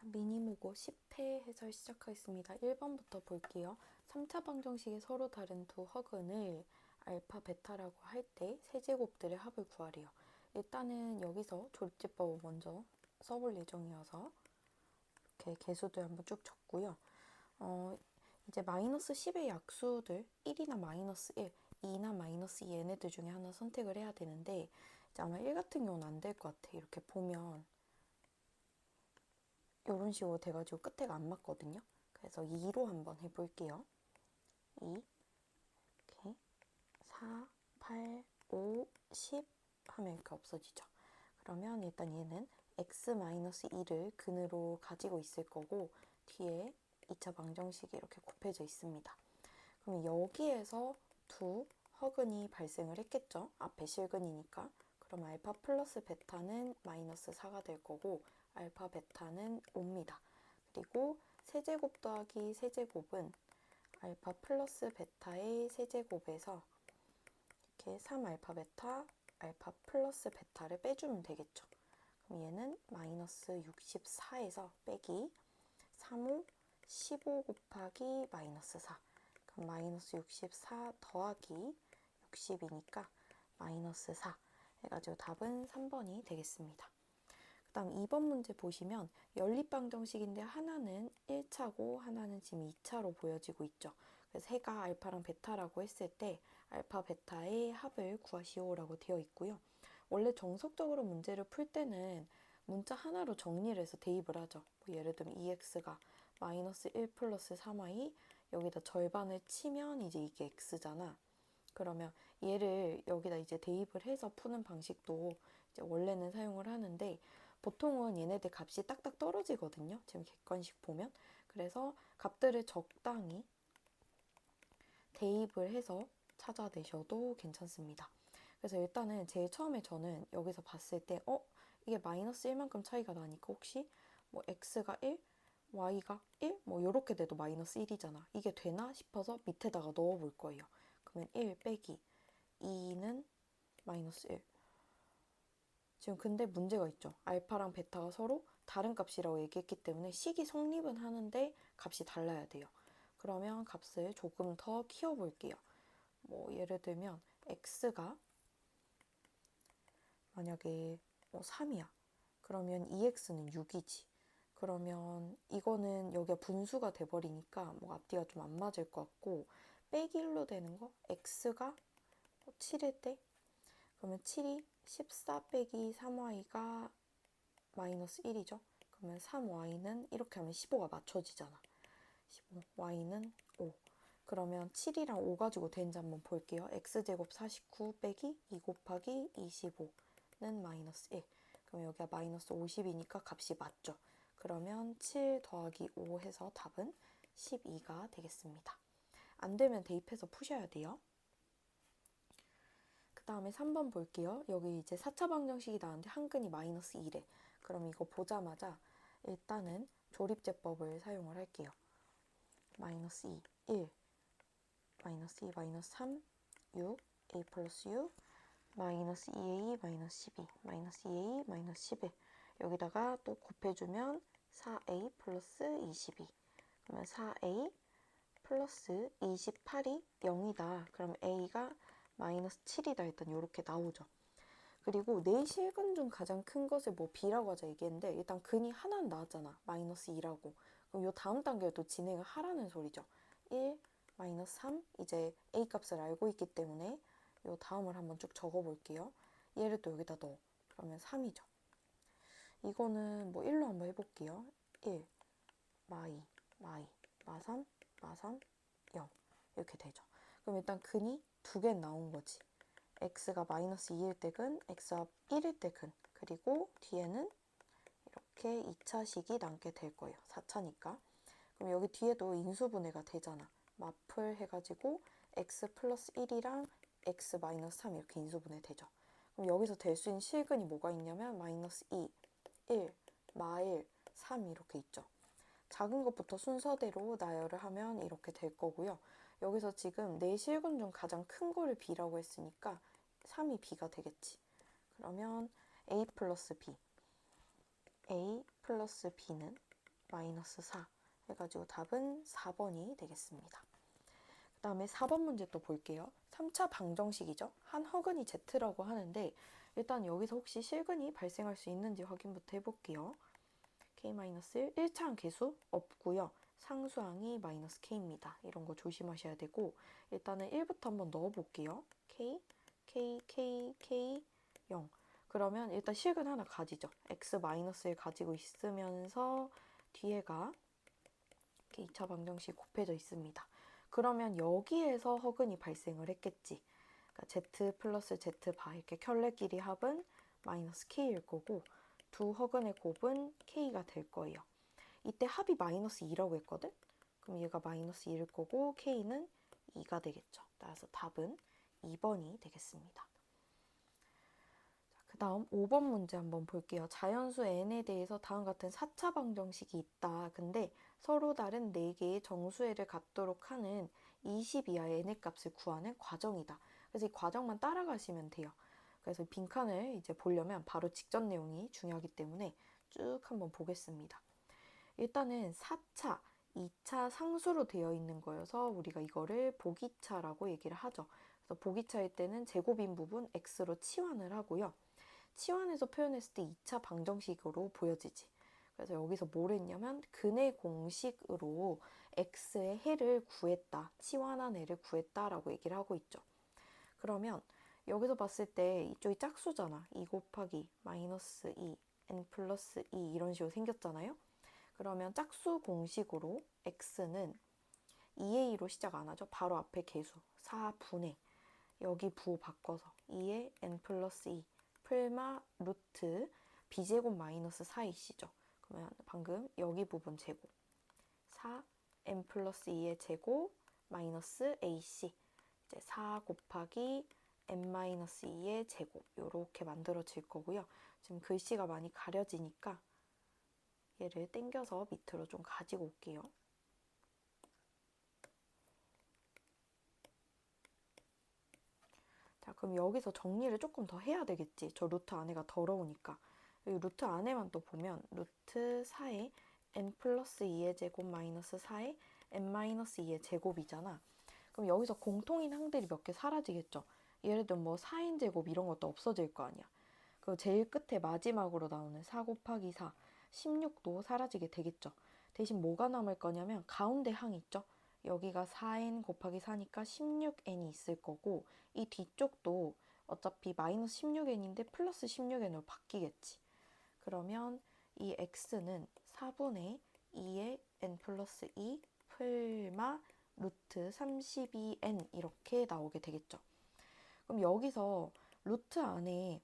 자, 미니모고 10회 해설 시작하겠습니다. 1번부터 볼게요. 3차 방정식의 서로 다른 두 허근을 알파, 베타라고 할 때 세제곱들의 합을 구하래요. 일단은 여기서 조립제법을 먼저 써볼 예정이어서 이렇게 개수들 한번 쭉 적고요. 이제 마이너스 10의 약수들 1이나 마이너스 1, 2나 마이너스 2 얘네들 중에 하나 선택을 해야 되는데 이제 아마 1 같은 경우는 안 될 것 같아. 이렇게 보면 이런 식으로 돼가지고 끝에가 안 맞거든요. 그래서 2로 한번 해볼게요. 2, 이렇게 4, 8, 5, 10 하면 이렇게 없어지죠. 그러면 일단 얘는 x-2를 근으로 가지고 있을 거고 뒤에 2차 방정식이 이렇게 곱해져 있습니다. 그럼 여기에서 두 허근이 발생을 했겠죠. 앞에 실근이니까. 그럼 알파 플러스 베타는 마이너스 4가 될 거고 알파 베타는 5입니다. 그리고 세제곱 더하기 세제곱은 알파 플러스 베타의 세제곱에서 이렇게 3알파 베타, 알파 플러스 베타를 빼주면 되겠죠. 그럼 얘는 마이너스 64에서 빼기 3호 15 곱하기 마이너스 4. 그럼 마이너스 64 더하기 60이니까 마이너스 4 해가지고 답은 3번이 되겠습니다. 그 다음 2번 문제 보시면 연립방정식인데 하나는 1차고 하나는 지금 2차로 보여지고 있죠. 그래서 해가 알파랑 베타라고 했을 때 알파, 베타의 합을 구하시오라고 되어 있고요. 원래 정석적으로 문제를 풀 때는 문자 하나로 정리를 해서 대입을 하죠. 뭐 예를 들면 2x가 마이너스 1 플러스 3y 여기다 절반을 치면 이제 이게 x잖아. 그러면 얘를 여기다 이제 대입을 해서 푸는 방식도 이제 원래는 사용을 하는데 보통은 얘네들 값이 딱딱 떨어지거든요. 지금 객관식 보면. 그래서 값들을 적당히 대입을 해서 찾아내셔도 괜찮습니다. 그래서 일단은 제일 처음에 저는 여기서 봤을 때 이게 마이너스 1만큼 차이가 나니까 혹시 뭐 x가 1, y가 1? 뭐 이렇게 돼도 마이너스 1이잖아. 이게 되나 싶어서 밑에다가 넣어볼 거예요. 그러면 1 빼기 2는 마이너스 1. 지금 근데 문제가 있죠. 알파랑 베타가 서로 다른 값이라고 얘기했기 때문에 식이 성립은 하는데 값이 달라야 돼요. 그러면 값을 조금 더 키워볼게요. 뭐 예를 들면 x가 만약에 3이야. 그러면 2x는 6이지. 그러면 이거는 여기가 분수가 돼버리니까 뭐 앞뒤가 좀 안 맞을 것 같고 빼기 1로 되는 거 x가 7일 때 그러면 7이 14 빼기 3y가 마이너스 1이죠. 그러면 3y는 이렇게 하면 15가 맞춰지잖아. 15, y는 5. 그러면 7이랑 5 가지고 되는지 한번 볼게요. x제곱 49 빼기 2 곱하기 25는 마이너스 1. 그럼 여기가 마이너스 50이니까 값이 맞죠. 그러면 7 더하기 5 해서 답은 12가 되겠습니다. 안 되면 대입해서 푸셔야 돼요. 그 다음에 3번 볼게요. 여기 이제 4차 방정식이 나왔는데 한근이 마이너스 2래. 그럼 이거 보자마자 일단은 조립제법을 사용을 할게요. 마이너스 2, 1, 마이너스 2, 마이너스 3, 6, a 플러스 6, 마이너스 2a, 마이너스 12, 마이너스 2a, 마이너스 11. 여기다가 또 곱해주면 4a 플러스 22. 그러면 4a 플러스 28이 0이다. 그럼 a가 마이너스 7이다. 일단 이렇게 나오죠. 그리고 내 실근 중 가장 큰 것을 뭐 b라고 하자 얘기했는데 일단 근이 하나는 나왔잖아. 마이너스 2라고. 그럼 요 다음 단계에 또 진행을 하라는 소리죠. 1, 마이너스 3 이제 a 값을 알고 있기 때문에 요 다음을 한번 쭉 적어볼게요. 얘를 또 여기다 넣어. 그러면 3이죠. 이거는 뭐 1로 한번 해볼게요. 1, 마이, 마3, 마3, 0 이렇게 되죠. 그럼 일단 근이 두 개 나온 거지. x가 마이너스 2일 때 근, x가 1일 때 근. 그리고 뒤에는 이렇게 2차식이 남게 될 거예요. 4차니까. 그럼 여기 뒤에도 인수분해가 되잖아. 마플 해가지고 x 플러스 1이랑 x 마이너스 3 이렇게 인수분해 되죠. 그럼 여기서 될 수 있는 실근이 뭐가 있냐면 마이너스 2, 1, 마1, 3 이렇게 있죠. 작은 것부터 순서대로 나열을 하면 이렇게 될 거고요. 여기서 지금 내 실근 중 가장 큰 거를 b라고 했으니까 3이 b가 되겠지. 그러면 a 플러스 b, a 플러스 b는 마이너스 4 해가지고 답은 4번이 되겠습니다. 그 다음에 4번 문제 또 볼게요. 3차 방정식이죠. 한 허근이 Z라고 하는데 일단 여기서 혹시 실근이 발생할 수 있는지 확인부터 해볼게요. K-1 1차항 계수 없고요. 상수항이 마이너스 K입니다. 이런 거 조심하셔야 되고 일단은 1부터 한번 넣어볼게요. K, K, K, K, 0. 그러면 일단 실근 하나 가지죠. X-1을 가지고 있으면서 뒤에가 2차 방정식 곱해져 있습니다. 그러면 여기에서 허근이 발생을 했겠지. 그러니까 Z 플러스 Z 바 이렇게 켤레끼리 합은 마이너스 K일 거고 두 허근의 곱은 K가 될 거예요. 이때 합이 마이너스 2라고 했거든? 그럼 얘가 마이너스 2일 거고 K는 2가 되겠죠. 따라서 답은 2번이 되겠습니다. 그 다음 5번 문제 한번 볼게요. 자연수 n에 대해서 다음 같은 4차 방정식이 있다. 근데 서로 다른 4개의 정수회를 갖도록 하는 20 이하의 n의 값을 구하는 과정이다. 그래서 이 과정만 따라가시면 돼요. 그래서 빈칸을 이제 보려면 바로 직전 내용이 중요하기 때문에 쭉 한번 보겠습니다. 일단은 4차, 2차 상수로 되어 있는 거여서 우리가 이거를 보기차라고 얘기를 하죠. 그래서 보기차일 때는 제곱인 부분 x로 치환을 하고요. 치환해서 표현했을 때 2차 방정식으로 보여지지. 그래서 여기서 뭘 했냐면 근의 공식으로 x의 해를 구했다. 치환한 해를 구했다라고 얘기를 하고 있죠. 그러면 여기서 봤을 때 이쪽이 짝수잖아. 2 곱하기 마이너스 2, n 플러스 2 이런 식으로 생겼잖아요. 그러면 짝수 공식으로 x는 2a로 시작 안 하죠. 바로 앞에 계수 4분의 여기 부 바꿔서 2의 n 플러스 2 풀마 루트 b제곱 마이너스 4이시죠. 그러면 방금 여기 부분 제곱 4 n 플러스 2의 제곱 마이너스 ac 이제 4 곱하기 n 마이너스 2의 제곱 이렇게 만들어질 거고요. 지금 글씨가 많이 가려지니까 얘를 당겨서 밑으로 좀 가지고 올게요. 자, 그럼 여기서 정리를 조금 더 해야 되겠지. 저 루트 안에가 더러우니까. 여기 루트 안에만 또 보면 루트 4의 n 플러스 2의 제곱 마이너스 4의 n 마이너스 2의 제곱이잖아. 그럼 여기서 공통인 항들이 몇 개 사라지겠죠. 예를 들면 뭐 4인 제곱 이런 것도 없어질 거 아니야. 그리고 제일 끝에 마지막으로 나오는 4 곱하기 4, 16도 사라지게 되겠죠. 대신 뭐가 남을 거냐면 가운데 항 있죠. 여기가 4n 곱하기 4니까 16n이 있을 거고 이 뒤쪽도 어차피 마이너스 16n인데 플러스 16n으로 바뀌겠지. 그러면 이 x는 4분의 2의 n 플러스 2 풀마 루트 32n 이렇게 나오게 되겠죠. 그럼 여기서 루트 안에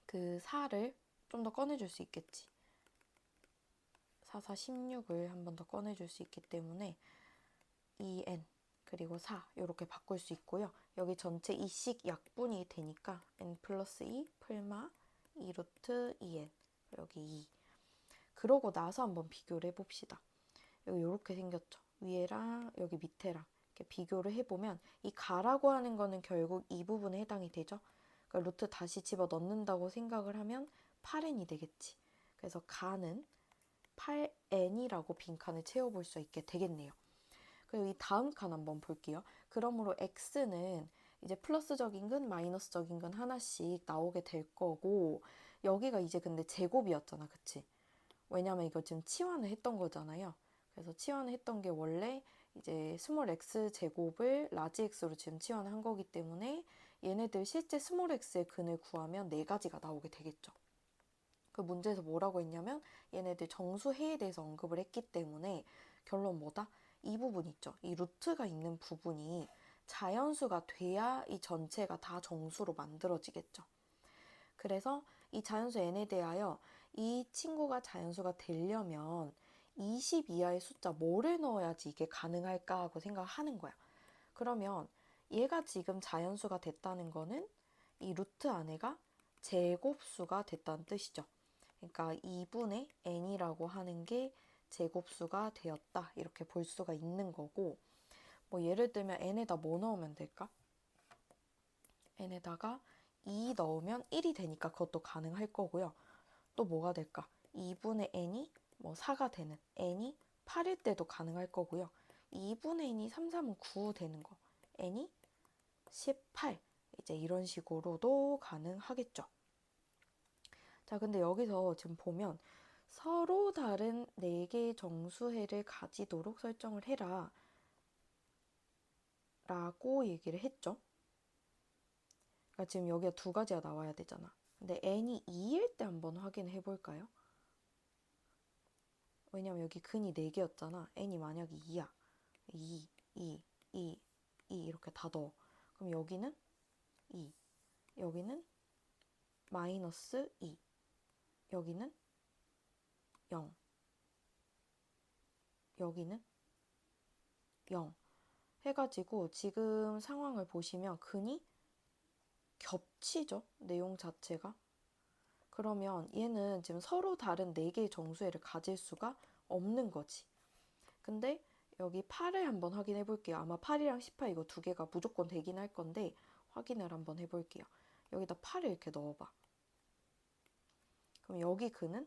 그 4를 좀 더 꺼내줄 수 있겠지. 4, 4, 16을 한 번 더 꺼내줄 수 있기 때문에 2n 그리고 4 이렇게 바꿀 수 있고요. 여기 전체 2씩 약분이 되니까 n 플러스 2 풀마 2 루트 2n 여기 2 그러고 나서 한번 비교를 해봅시다. 여기 이렇게 생겼죠. 위에랑 여기 밑에랑 이렇게 비교를 해보면 이 가라고 하는 거는 결국 이 부분에 해당이 되죠. 그러니까 루트 다시 집어 넣는다고 생각을 하면 8n이 되겠지. 그래서 가는 8n이라고 빈칸을 채워볼 수 있게 되겠네요. 그리고 이 다음 칸 한번 볼게요. 그러므로 x는 이제 플러스적인 근, 마이너스적인 근 하나씩 나오게 될 거고 여기가 이제 근데 제곱이었잖아. 그치? 왜냐면 이거 지금 치환을 했던 거잖아요. 그래서 치환을 했던 게 원래 이제 스몰 x 제곱을 라지 x로 지금 치환을 한 거기 때문에 얘네들 실제 스몰 x의 근을 구하면 네 가지가 나오게 되겠죠. 그 문제에서 뭐라고 했냐면 얘네들 정수해에 대해서 언급을 했기 때문에 결론 뭐다? 이 부분 있죠. 이 루트가 있는 부분이 자연수가 돼야 이 전체가 다 정수로 만들어지겠죠. 그래서 이 자연수 n에 대하여 이 친구가 자연수가 되려면 20 이하의 숫자 뭐를 넣어야지 이게 가능할까 하고 생각하는 거야. 그러면 얘가 지금 자연수가 됐다는 거는 이 루트 안에가 제곱수가 됐다는 뜻이죠. 그러니까 2분의 n이라고 하는 게 제곱수가 되었다. 이렇게 볼 수가 있는 거고 뭐 예를 들면 n에다 뭐 넣으면 될까? n에다가 2 넣으면 1이 되니까 그것도 가능할 거고요. 또 뭐가 될까? 2분의 n이 뭐 4가 되는 n이 8일 때도 가능할 거고요. 2분의 n이 3, 3은 9 되는 거. n이 18. 이제 이런 식으로도 가능하겠죠. 자, 근데 여기서 지금 보면 서로 다른 4개의 정수해를 가지도록 설정을 해라 라고 얘기를 했죠. 그러니까 지금 여기가 2가지가 나와야 되잖아. 근데 n이 2일 때 한번 확인해 볼까요? 왜냐면 여기 근이 4개였잖아. n이 만약에 2야. 2, 2, 2, 2 이렇게 다 넣어. 그럼 여기는 2, 여기는 마이너스 2, 여기는 0, 여기는 0 해가지고 지금 상황을 보시면 근이 겹치죠? 내용 자체가. 그러면 얘는 지금 서로 다른 4개의 정수해를 가질 수가 없는 거지. 근데 여기 8을 한번 확인해 볼게요. 아마 8이랑 18 이거 2개가 무조건 되긴 할 건데 확인을 한번 해볼게요. 여기다 8을 이렇게 넣어봐. 그럼 여기 근은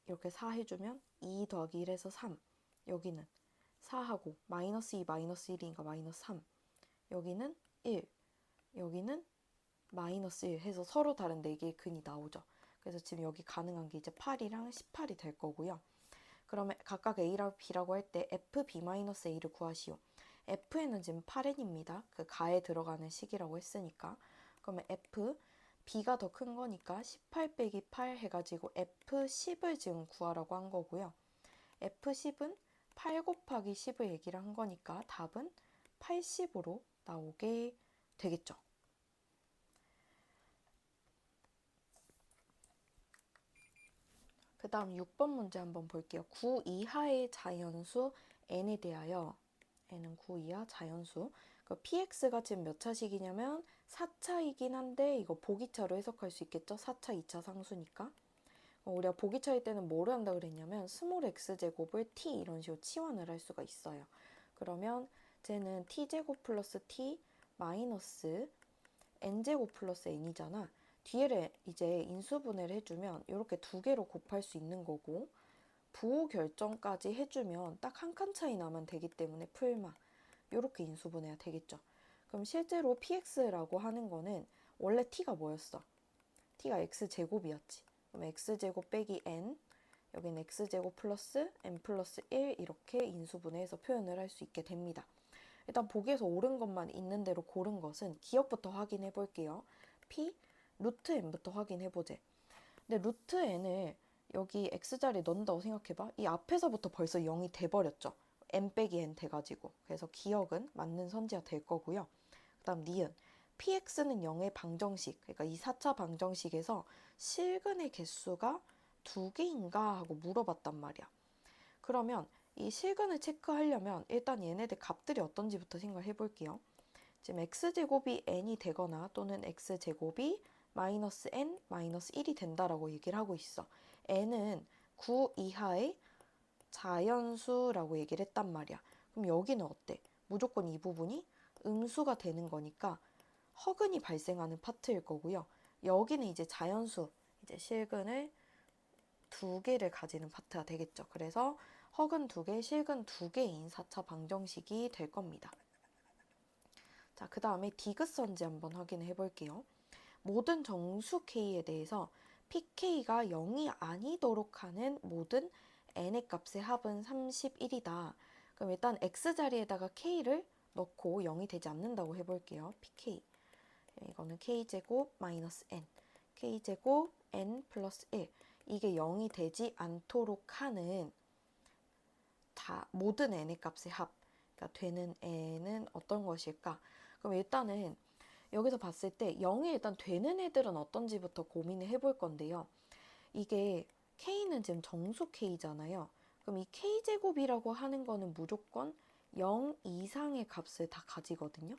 이렇게 4 해주면 2 더하기 1에서 3. 여기는 4하고 마이너스 2 마이너스 1이니까 마이너스 3. 여기는 1. 여기는 마이너스 1 해서 서로 다른 4개의 근이 나오죠. 그래서 지금 여기 가능한 게 이제 8이랑 18이 될 거고요. 그러면 각각 A라고 B라고 할 때 FB-A를 구하시오. F에는 지금 8n입니다. 그 가에 들어가는 식이라고 했으니까. 그러면 F, B가 더 큰 거니까 18 빼기 8 해가지고 F10을 지금 구하라고 한 거고요. F10은 8 곱하기 10을 얘기를 한 거니까 답은 80으로 나오게 되겠죠. 그 다음 6번 문제 한번 볼게요. 9 이하의 자연수 n에 대하여 n은 9 이하 자연수 px가 지금 몇 차식이냐면 4차이긴 한데 이거 보기차로 해석할 수 있겠죠? 4차, 2차 상수니까. 우리가 보기차일 때는 뭐를 한다 그랬냐면 스몰 x제곱을 t 이런 식으로 치환을 할 수가 있어요. 그러면 쟤는 t제곱 플러스 t 마이너스 n제곱 플러스 n이잖아. 뒤에를 이제 인수분해를 해주면 이렇게 2개로 곱할 수 있는 거고 부호 결정까지 해주면 딱 한 칸 차이 나면 되기 때문에 풀마 이렇게 인수분해가 되겠죠. 그럼 실제로 px라고 하는 거는 원래 t가 뭐였어? t가 x제곱이었지. 그럼 x제곱 빼기 n 여기는 x제곱 플러스 n 플러스 1 이렇게 인수분해해서 표현을 할 수 있게 됩니다. 일단 보기에서 옳은 것만 있는 대로 고른 것은 기억부터 확인해 볼게요. p 루트 n부터 확인해 보재. 근데 루트 n을 여기 x자리에 넣는다고 생각해봐. 이 앞에서부터 벌써 0이 돼버렸죠. n 빼기 n 돼가지고. 그래서 기억은 맞는 선지가 될 거고요. 그 다음 니은. px는 0의 방정식. 그러니까 이 4차 방정식에서 실근의 개수가 2개인가 하고 물어봤단 말이야. 그러면 이 실근을 체크하려면 일단 얘네들 값들이 어떤지부터 생각을 해볼게요. 지금 x제곱이 n이 되거나 또는 x제곱이 마이너스 n 마이너스 1이 된다라고 얘기를 하고 있어. n은 9 이하의 자연수라고 얘기를 했단 말이야. 그럼 여기는 어때? 무조건 이 부분이 음수가 되는 거니까 허근이 발생하는 파트일 거고요. 여기는 이제 자연수, 이제 실근을 2개를 가지는 파트가 되겠죠. 그래서 허근 2개, 실근 2개인 4차 방정식이 될 겁니다. 자, 그 다음에 디귿선지 한번 확인해 볼게요. 모든 정수 K에 대해서 PK가 0이 아니도록 하는 모든 n의 값의 합은 31이다. 그럼 일단 x자리에다가 K를 넣고 0이 되지 않는다고 해볼게요. PK. 이거는 K제곱 마이너스 n. K제곱 n 플러스 1. 이게 0이 되지 않도록 하는 다 모든 n의 값의 합. 그러니까 되는 n은 어떤 것일까? 그럼 일단은 여기서 봤을 때 0이 일단 되는 애들은 어떤지부터 고민을 해볼 건데요. 이게 K는 지금 정수 K잖아요. 그럼 이 K제곱이라고 하는 거는 무조건 0 이상의 값을 다 가지거든요.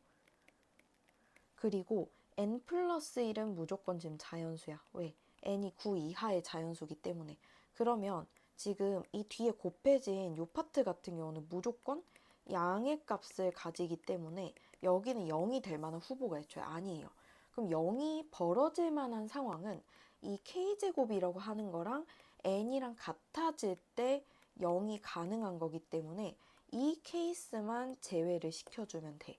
그리고 n 플러스 1은 무조건 지금 자연수야. 왜? n이 9 이하의 자연수기 때문에. 그러면 지금 이 뒤에 곱해진 요 파트 같은 경우는 무조건 양의 값을 가지기 때문에 여기는 0이 될 만한 후보가 애초에 아니에요. 그럼 0이 벌어질 만한 상황은 이 k제곱이라고 하는 거랑 n이랑 같아질 때 0이 가능한 거기 때문에 이 케이스만 제외를 시켜주면 돼.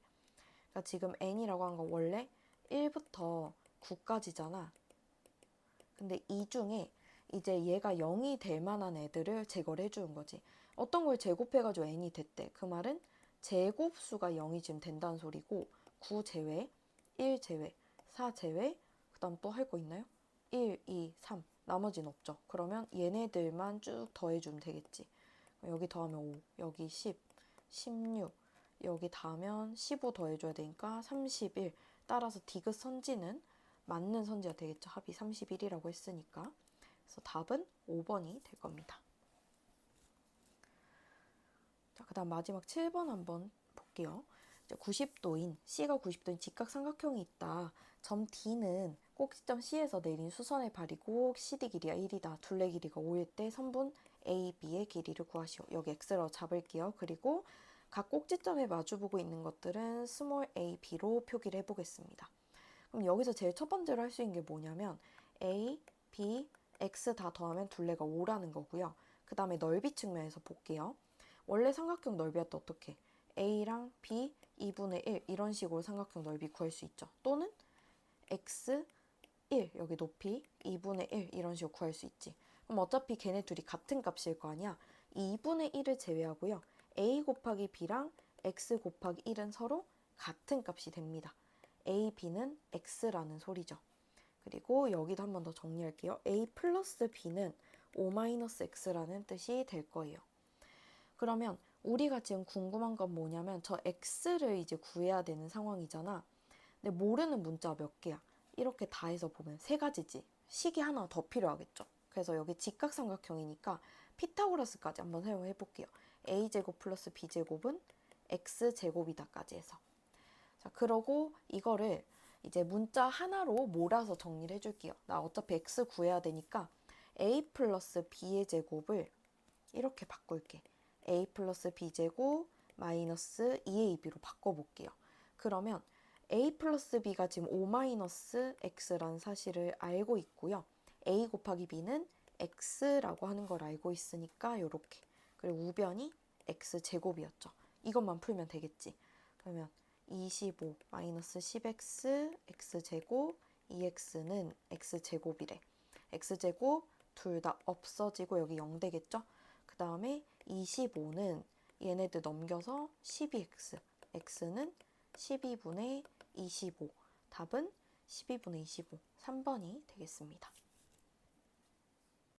그러니까 지금 n이라고 한 건 원래 1부터 9까지잖아. 근데 이 중에 이제 얘가 0이 될 만한 애들을 제거를 해주는 거지. 어떤 걸 제곱해가지고 n이 됐대. 그 말은 제곱수가 0이 지금 된다는 소리고 9 제외, 1 제외, 4 제외, 그 다음 또 할 거 있나요? 1, 2, 3. 나머지는 없죠. 그러면 얘네들만 쭉 더해주면 되겠지. 여기 더하면 5, 여기 10, 16, 여기 더하면 15 더해줘야 되니까 31. 따라서 디귿 선지는 맞는 선지가 되겠죠. 합이 31이라고 했으니까. 그래서 답은 5번이 될 겁니다. 자, 그 다음 마지막 7번 한번 볼게요. 90도인, C가 90도인 직각삼각형이 있다. 점 D는 꼭지점 C에서 내린 수선의 발이고 CD 길이가 1이다. 둘레 길이가 5일 때 선분 A, B의 길이를 구하시오. 여기 X로 잡을게요. 그리고 각 꼭지점에 마주보고 있는 것들은 스몰 a, b로 표기를 해보겠습니다. 그럼 여기서 제일 첫 번째로 할 수 있는 게 뭐냐면 a, b, x 다 더하면 둘레가 5라는 거고요. 그 다음에 넓이 측면에서 볼게요. 원래 삼각형 넓이였다 어떻게? a랑 b 2분의 1 이런 식으로 삼각형 넓이 구할 수 있죠. 또는 x 1 여기 높이 2분의 1 이런 식으로 구할 수 있지. 그럼 어차피 걔네 둘이 같은 값일 거 아니야. 2분의 1을 제외하고요. a 곱하기 b랑 x 곱하기 1은 서로 같은 값이 됩니다. a, b는 x라는 소리죠. 그리고 여기도 한 번 더 정리할게요. a 플러스 b는 5-x라는 뜻이 될 거예요. 그러면 우리가 지금 궁금한 건 뭐냐면 저 x를 이제 구해야 되는 상황이잖아. 근데 모르는 문자가 몇 개야? 이렇게 다 해서 보면 세 가지지. 식이 하나 더 필요하겠죠. 그래서 여기 직각삼각형이니까 피타고라스까지 한번 사용해 볼게요. a제곱 플러스 b제곱은 x제곱이다까지 해서. 자, 그러고 이거를 이제 문자 하나로 몰아서 정리를 해줄게요. 나 어차피 x 구해야 되니까 a 플러스 b의 제곱을 이렇게 바꿀게. a 플러스 b제곱 마이너스 2ab로 바꿔볼게요. 그러면 a 플러스 b가 지금 5-x라는 사실을 알고 있고요. a 곱하기 b는 x라고 하는 걸 알고 있으니까 이렇게. 그리고 우변이 x제곱이었죠. 이것만 풀면 되겠지. 그러면 25 마이너스 10x x제곱 2x는 x제곱이래. x제곱 둘 다 없어지고 여기 0 되겠죠? 그 다음에 25는 얘네들 넘겨서 12x x는 12분의 25 답은 12분의 25 3번이 되겠습니다.